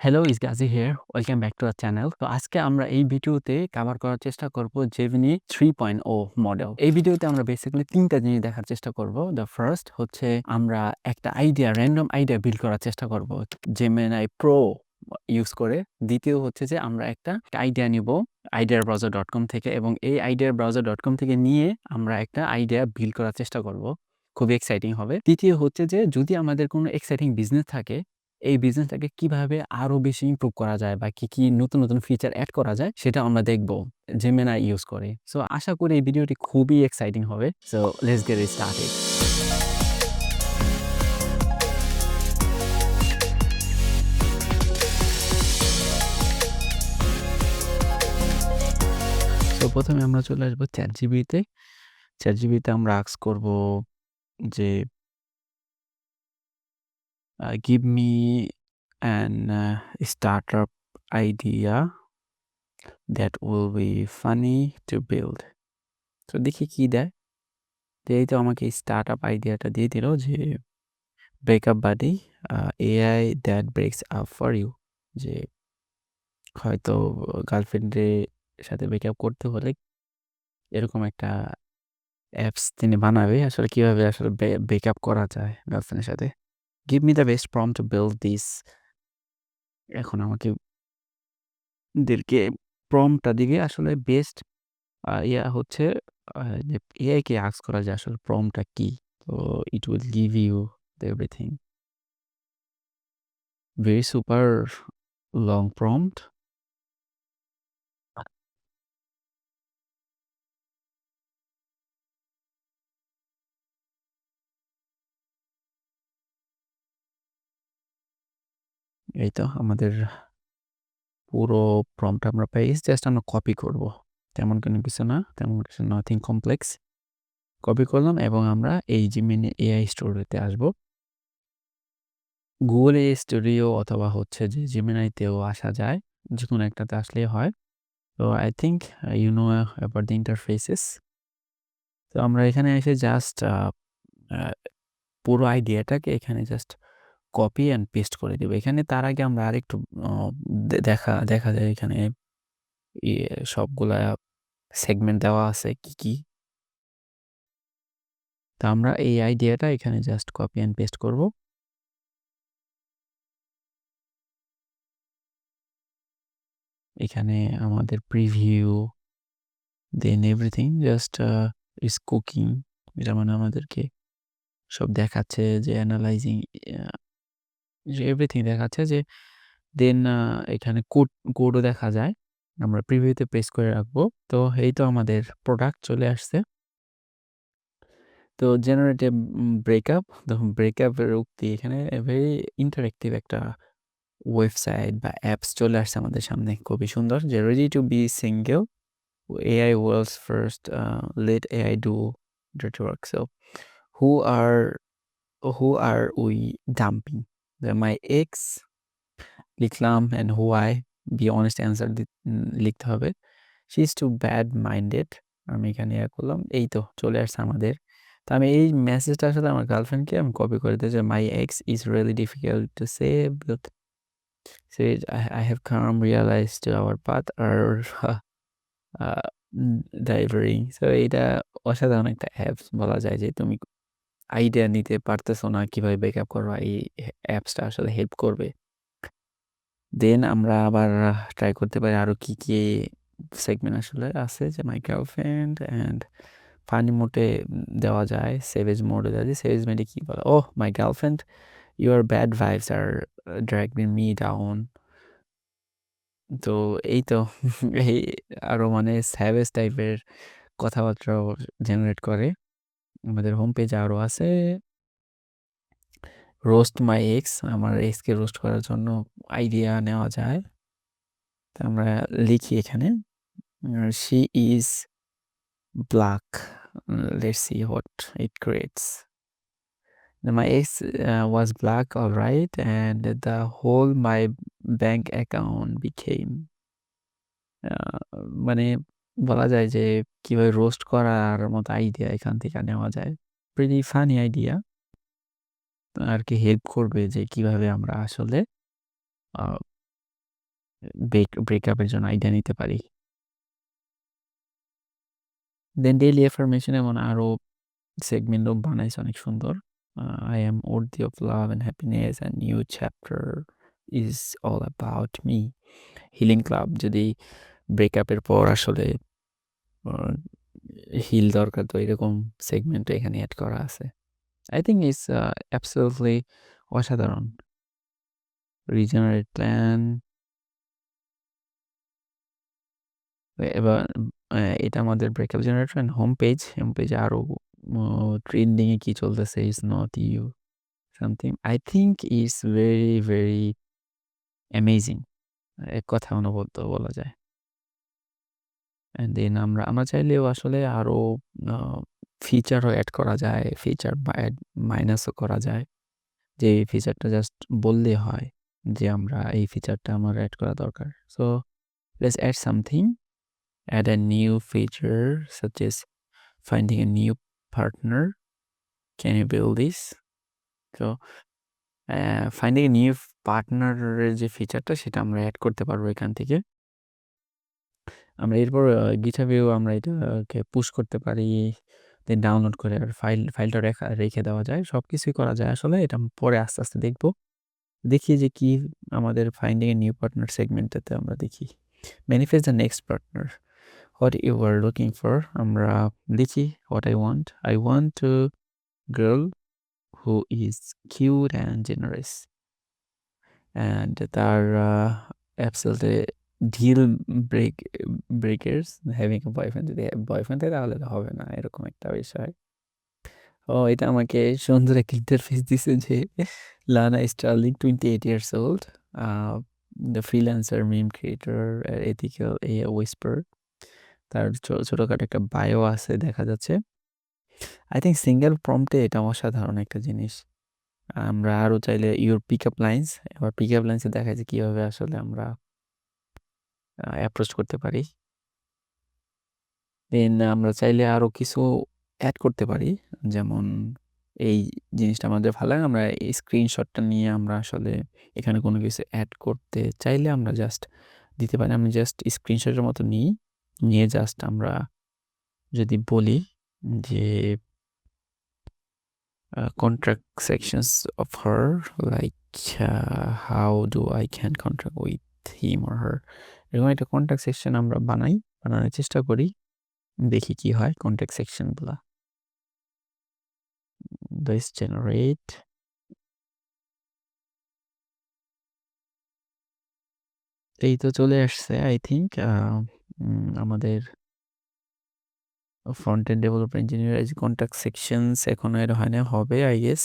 Hello, it's Gazi here. Welcome back to our channel. তো আজকে আমরা এই ভিডিওতে কভার করার চেষ্টা করব Gemini 3.0 মডেল। এই ভিডিওতে আমরা বেসিক্যালি ৩ টা জিনিস দেখার চেষ্টা করব। দ্য ফার্স্ট হচ্ছে আমরা একটা র‍্যান্ডম আইডিয়া বিল্ড করার চেষ্টা করব Gemini Pro ইউজ করে। দ্বিতীয় হচ্ছে যে আমরা একটা আইডিয়া নিব ideabrowser.com থেকে এবং এই ideabrowser.com থেকে নিয়ে আমরা একটা আইডিয়া বিল্ড করার চেষ্টা করব। খুবই এক্সাইটিং হবে। তৃতীয় হচ্ছে যে যদি আমাদের কোনো এক্সাইটিং বিজনেস থাকে, এই বিজনেসটাকে কিভাবে আরো বেশি ইমপ্রুভ করা যায় বা কি নতুন ফিচার এড করা যায় সেটা আমরা দেখব Gemini ইউজ করে। সো আশা করি এই ভিডিওটি খুবই এক্সাইটিং হবে। So let's get started. তো প্রথমে আমরা চলে আসবো ChatGPT-তে। ChatGPT-তে আমরা আস্ক করব যে give me an startup idea that will be funny to build. তো দেখি কি দেয়। তো এই তো আমাকে স্টার্টআপ আইডিয়াটা দিয়ে দিল যে breakup buddy AI that breaks up for you. যে হয়তো গার্লফ্রেন্ডের সাথে ব্রেকআপ করতে হলে এরকম একটা অ্যাপস তিনি বানাবে আসলে কিভাবে আসলে ব্রেকআপ করা যায় গার্লফ্রেন্ডের সাথে। Give me the best prompt to build this. এখন আমাকে প্রম্পটটা দিবে আসলে বেস্ট ইয়া হচ্ছে যে এআই কে আস্ক করা যায় আসলে প্রম্পটটা কি। তো it will give you everything. Very super long prompt. এই তো আমাদের পুরো প্রম্পট আমরা পেয়েছি, জাস্ট আমরা কপি করব। তেমন কোনো কিছু না, তেমন কিছু নাথিং কমপ্লেক্স। কপি করলাম এবং আমরা এই Gemini AI স্টুডিওতে আসব। গুগল AI স্টুডিও অথবা হচ্ছে যে Gemini-তেও আসা যায়, যেকোনো একটাতে আসলেই হয়। তো I think you know about the interfaces. তো আমরা এখানে এসে জাস্ট পুরো আইডিয়াটাকে এখানে জাস্ট কপি অ্যান্ড পেস্ট করে দেব। এখানে তার আগে আমরা আরেকটু দেখা যায় এখানে সবগুলা সেগমেন্ট দেওয়া আছে কি। তো আমরা এই আইডিয়াটা এখানে জাস্ট কপি অ্যান্ড পেস্ট করব। এখানে আমাদের preview then everything just is cooking. এটা মানে আমাদেরকে সব দেখাচ্ছে যে অ্যানালাইজিং যে এভরিথিং দেখাচ্ছে যে দেন এখানে কোডও দেখা যায়। আমরা প্রিভিউতে পেস্ট করে রাখবো। তো এই তো আমাদের প্রোডাক্ট চলে আসছে। তো জেনারেটিভ ব্রেকআপ, দেখুন ব্রেকআপের উক্তি এখানে ভেরি ইন্টারেক্টিভ একটা ওয়েবসাইট বা অ্যাপস চলে আসছে আমাদের সামনে, খুবই সুন্দর। যে ready to be single AI world's first let AI do dirty work. So who are who are we dumping? My ex লিখলাম and who I be honest answer লিখতে হবে। she is too bad minded। আমি এখানে করলাম, এই তো চলে আসছে আমাদের। তো আমি এই মেসেজটা আসলে আমার গার্লফ্রেন্ডকে আমি কপি করে দিয়েছি। my ex is really difficult to say but said I have come realized to our path are diverging। so এটা অসাধারণ একটা অ্যাপস বলা যায় যে তুমি আইডিয়া নিতে পারতেছো না কিভাবে ব্রেকআপ করবা, এই অ্যাপসটা আসলে হেল্প করবে। দেন আমরা আবার ট্রাই করতে পারি আরো কি সেগমেন্ট আসলে আছে যে মাই গার্লফ্রেন্ড অ্যান্ড ফানি মোডে দেওয়া যায়, সেভেজ মোডে দেওয়া যায়। সেভেজ মোডে কি বলে, oh my girlfriend your bad vibes are dragging me down. তো এই তো এই আরো মানে স্যাভেজ টাইপের কথাবার্তাও জেনারেট করে। আমাদের হোম পেজে আরো আছে রোস্ট মাই এক্স, আমার এক্সকে রোস্ট করার জন্য আইডিয়া নেওয়া যায়। তো আমরা লিখি এখানে she is black. Let's see what it creates. My ex was black, all right, and the whole my bank account became মানে বলা যায় যে কিভাবে রোস্ট করার মতো আইডিয়া এখান থেকে নেওয়া যায়। প্রিটি ফানি আইডিয়া আর কি, হেল্প করবে যে কিভাবে আমরা আসলে ব্রেকআপের জন্য আইডিয়া নিতে পারি। দেন ডেইলি অ্যাফার্মেশন এমন আরো সেগমেন্টও বানাইছে অনেক সুন্দর। I am worthy of love and happiness and new chapter is all about me. Healing club যদি ব্রেকআপের পর আসলে হিল দরকার তো এরকম সেগমেন্টও এখানে অ্যাড করা আছে। আই থিঙ্ক ইটস অ্যাবসলিউটলি অসাধারণ। রিজেনারেট প্ল্যান এবার এটা আমাদের ব্রেকআপ জেনারেটর অ্যান্ড হোম পেজে আরও ট্রেন্ডিংয়ে কি চলতেছে is not you something I think is very very amazing, এক কথা অনবদ্য বলা যায়। অ্যান্ড দেন আমরা চাইলেও আসলে আরও ফিচারও অ্যাড করা যায়, ফিচার অ্যাড মাইনাসও করা যায়, যে এই ফিচারটা জাস্ট বললে হয় যে আমরা এই ফিচারটা আমার অ্যাড করা দরকার। So let's add something, add a new feature such as finding a new partner. Can you build this? So finding a new পার্টনারের যে ফিচারটা সেটা আমরা অ্যাড করতে পারবো এখান থেকে। আমরা এরপর গিটহাবেও আমরা এটাকে পুশ করতে পারি, দেন ডাউনলোড করে আর ফাইলটা রেখে দেওয়া যায়, সব কিছুই করা যায় আসলে। এটা পরে আস্তে আস্তে দেখি যে কি আমাদের ফাইন্ডিং এ নিউ পার্টনার সেগমেন্টটাতে আমরা দেখি manifest the next partner, what you are looking for. আমরা লিখি what I want to girl who is cute and generous and তার absolutely deal breakers having a boyfriend. যদি বয়ফ্রেন্ড থাকে তাহলে তো হবে না, এরকম একটা বিষয়। ও এটা আমাকে সুন্দর একটা ইন্টারফেস দিছে যে Lana Sterling 28 years old, the freelancer meme creator ethical a whisper. তার ছোটোখাটো একটা বায়ো আছে দেখা যাচ্ছে। আই থিঙ্ক সিঙ্গেল প্রম্পটে এটা অসাধারণ একটা জিনিস। আমরা আরও চাইলে ইউর পিক আপ লাইন্স, এবার পিক আপ লাইন্সে দেখা যায় কীভাবে আসলে আমরা অ্যাপ্রোচ করতে পারি। দেন আমরা চাইলে আরও কিছু অ্যাড করতে পারি, যেমন এই জিনিসটা আমাদের ভালো লাগে, আমরা এই স্ক্রিনশটটা নিয়ে আমরা আসলে এখানে কোনো কিছু অ্যাড করতে চাইলে আমরা জাস্ট দিতে পারি। আমি জাস্ট স্ক্রিনশটের মতো নিয়ে জাস্ট আমরা যদি বলি যে contract sections of her, like how do I can contract with him or her, এরকম একটা কন্ট্যাক্ট সেকশন আমরা বানানোর চেষ্টা করি, দেখি কি হয় কন্ট্যাক্ট সেকশনগুলা। দিস জেনারেট, এই তো চলে আসছে আই থিঙ্ক আমাদের ফ্রন্ট এন্ড ডেভেলপমেন্ট ইঞ্জিনিয়ার যে কন্ট্যাক্ট সেকশনস এখনো এর হয় না, হবে আই গেস।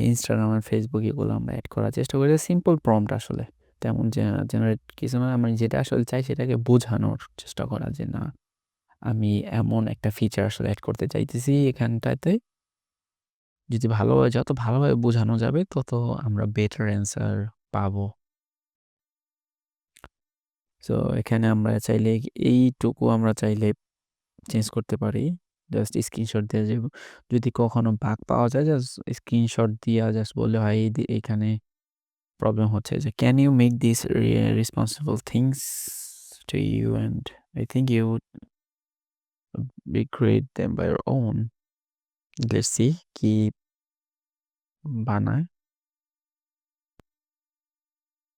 ইনস্টাগ্রাম আর ফেসবুক এগুলো আমরা অ্যাড করার চেষ্টা করি। সিম্পল প্রম্পট আসলে, তেমন জেনারেট কিছু না, আমি যেটা আসলে চাই সেটাকে বোঝানোর চেষ্টা করা যে না আমি এমন একটা ফিচার আসলে অ্যাড করতে চাইতেছি এখানটাতে, যদি ভালোভাবে যত ভালোভাবে বোঝানো যাবে তত আমরা বেটার অ্যান্সার পাবো। সো এখানে আমরা চাইলে এইটুকু আমরা চাইলে চেঞ্জ করতে পারি, জাস্ট স্ক্রিনশট দিয়ে যে যদি কখনো বাগ পাওয়া যায় জাস্ট স্ক্রিনশট দিয়ে জাস্ট বললে হয় এখানে প্রবলেম হচ্ছে যে can you make this responsible things to you and I think you recreate them by your own. Let's see কি বানায়,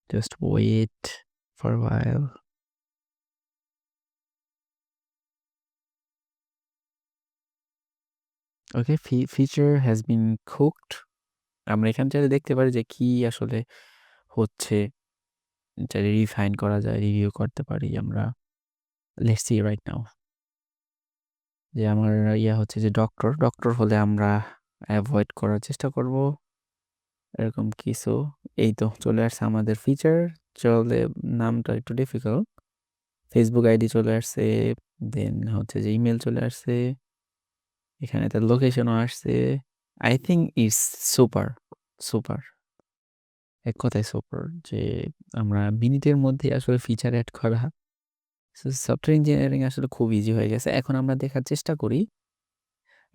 just wait for a while. Okay, feature has been cooked. আমরা এখান থেকে দেখতে পারি যে কি আসলে হচ্ছে, চাইলে রিফাইন করা যায়, রিভিউ করতে পারি আমরা। লেটস সি রাইট নাও যে আমার হচ্ছে যে ডক্টর হলে আমরা অ্যাভয়েড করার চেষ্টা করব এরকম কিছু। এই তো চলে আসছে আমাদের ফিচার, চলে নামটা একটু ডিফিকাল্ট। ফেসবুক আইডি চলে আসছে, দেন হচ্ছে যে ইমেল চলে আসছে, এখানে তার লোকেশনও আসছে। আই থিঙ্ক ইটস সুপার এক কথায় সুপার, যে আমরা মিনিটের মধ্যে আসলে ফিচার অ্যাড করা। সফটওয়্যার ইঞ্জিনিয়ারিং আসলে খুব ইজি হয়ে গেছে। এখন আমরা দেখার চেষ্টা করি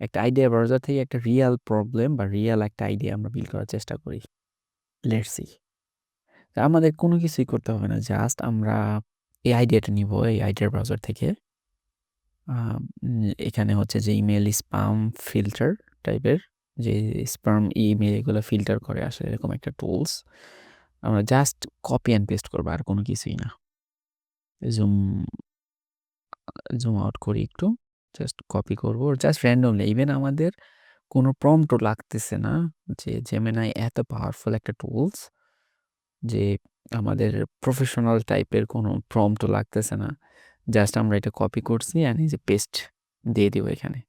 একটা আইডিয়া ব্রাউজার থেকে একটা রিয়েল প্রবলেম বা রিয়েল একটা আইডিয়া আমরা বিল্ড করার চেষ্টা করি। Let's see. আমাদের কোনো কিছুই করতে হবে না। জাস্ট আমরা এই আইডিয়াটা নিবো এই আইডিয়ার ব্রাউজার থেকে। এখানে হচ্ছে যে ইমেইল স্পাম ফিল্টার টাইপের যে স্পাম ইমেইল এগুলো ফিল্টার করে আসলে এরকম একটা টুলস। আমরা জাস্ট কপি অ্যান্ড পেস্ট করবো আর কোনো কিছুই না। জুম জুম আউট করি একটু। জাস্ট কপি করবো জাস্ট র্যান্ডমলি। ইভেন আমাদের কোনো প্রম্পটও লাগতেছে না যে জেমিনাই এত পাওয়ারফুল একটা টুলস যে আমাদের প্রফেশনাল টাইপের কোনো প্রম্পটও লাগতেছে না। জাস্ট আমরা এটা কপি করছি অ্যান্ড এই যে পেস্ট দিয়ে দিব এখানে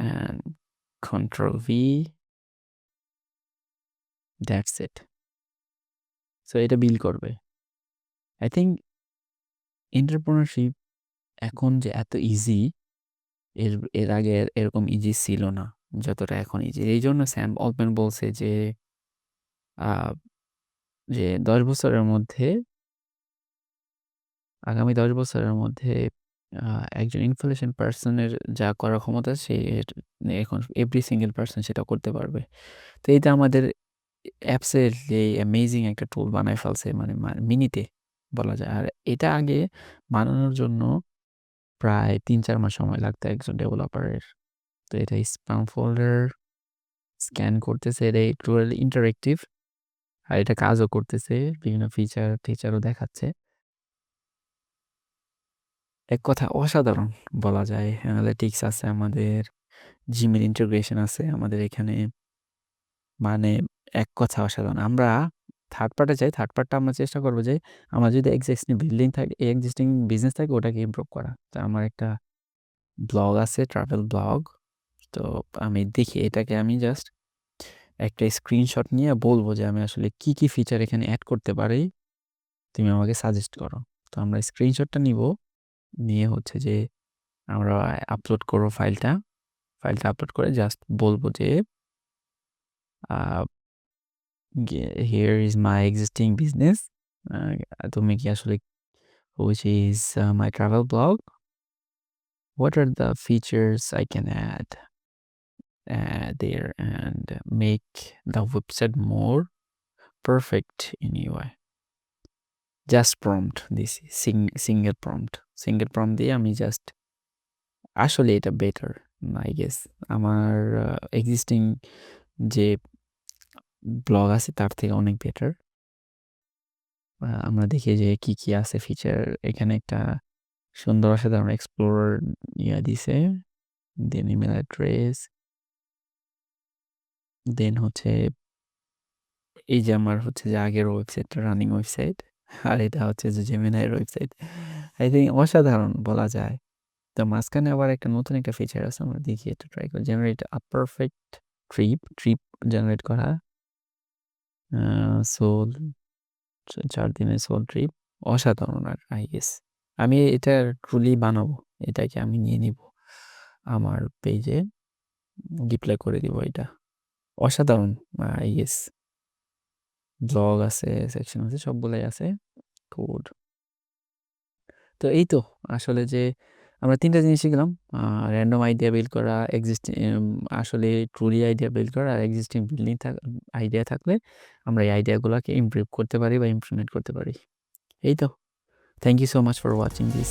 and control V, that's it. So এটা বিল করবে। আই থিঙ্ক এন্টারপ্রেনারশিপ এখন যে এত ইজি এর এর আগে এরকম ইজি ছিল না যতটা এখন ইজি। এই জন্য স্যাম অল্টম্যান বলছে যে যে 10 বছরের মধ্যে আগামী 10 বছরের মধ্যে একজন ইনফ্লুয়েন্সিং পারসনের যা করার ক্ষমতা সে এখন এভরি সিঙ্গেল পারসন সেটা করতে পারবে। তো এইটা আমাদের অ্যাপসের এই অ্যামেজিং একটা টুল বানায় ফেলছে মানে মিনিটে বলা যায়। আর এটা আগে বানানোর জন্য প্রায় ৩-৪ মাস সময় লাগতো একজন ডেভেলপারের। তো এটা স্প্যাম ফোল্ডার স্ক্যান করতেছে, এটা টোটালি ইন্টারেক্টিভ আর এটা কাজও করতেছে, বিভিন্ন ফিচারও দেখাচ্ছে। এক কথা অসাধারণ বলা যায়। অ্যানালিটিক্স আছে আমাদের, জিমেল ইন্টিগ্রেশন আছে আমাদের এখানে, মানে এক কথা অসাধারণ। আমরা থার্ড পার্টে যাই, থার্ড পার্টটা আমরা চেষ্টা করবো যে আমার যদি এক্সিস্টিং বিল্ডিং থাকে, এক্সিস্টিং বিজনেস থাকে ওটাকে ইমপ্রুভ করা। তো আমার একটা ব্লগ আছে, ট্রাভেল ব্লগ। তো আমি দেখি এটাকে আমি জাস্ট একটা স্ক্রিনশট নিয়ে বলবো যে আমি আসলে কি কি ফিচার এখানে অ্যাড করতে পারি, তুমি আমাকে সাজেস্ট করো। তো আমরা স্ক্রিনশটটা নিব, নিয়ে হচ্ছে যে আমরা আপলোড করবো ফাইলটা আপলোড করে জাস্ট বলবো যে here is my existing business, তুমি কি আসলে which is my travel blog, what are the features I can add there and make the website more perfect in UI. Just prompt this single prompt দিয়ে আমি just আসলে এটা better I guess আমার existing যে blog আছে তার থেকে অনেক বেটার। আমরা দেখি যে কি কি আছে ফিচার। এখানে একটা সুন্দর অসাধারণ এক্সপ্লোরার দিছে, দেন ইমেল অ্যাড্রেস, দেন হচ্ছে এই যে আমার হচ্ছে যে আগের ওয়েবসাইটটা রানিং ওয়েবসাইট, আর এটা হচ্ছে যে জেমিনাইয়ের ওয়েবসাইট। আই থিঙ্ক অসাধারণ বলা যায়। তো মাঝখানে আবার একটা নতুন একটা ফিচার আছে, আমরা দেখি এটা ট্রাই করি। জেনারেট আ পারফেক্ট ট্রিপ জেনারেট করা, সোল 4 দিনের সোল ট্রিপ, অসাধারণ। আর আই গেস আমি এটা ট্রুলি বানাবো, এটাকে আমি নিয়ে নিব আমার পেজে, ডিপ্লয় করে দিব। এটা অসাধারণ। আই গেস ব্লগ আছে, সেকশন আছে, সবগুলাই আছে, কোড। তো এই তো আসলে যে আমরা ৩টা জিনিস শিখলাম, র্যান্ডম আইডিয়া বিল্ড করা, এক্সিস্টিং আসলে ট্রুলি আইডিয়া বিল্ড করা, আর এক্সিস্টিং বিল্ডিং আইডিয়া থাকলে আমরা এই আইডিয়াগুলোকে ইমপ্রুভ করতে পারি বা ইমপ্লিমেন্ট করতে পারি। এই তো, thank you so much for watching this.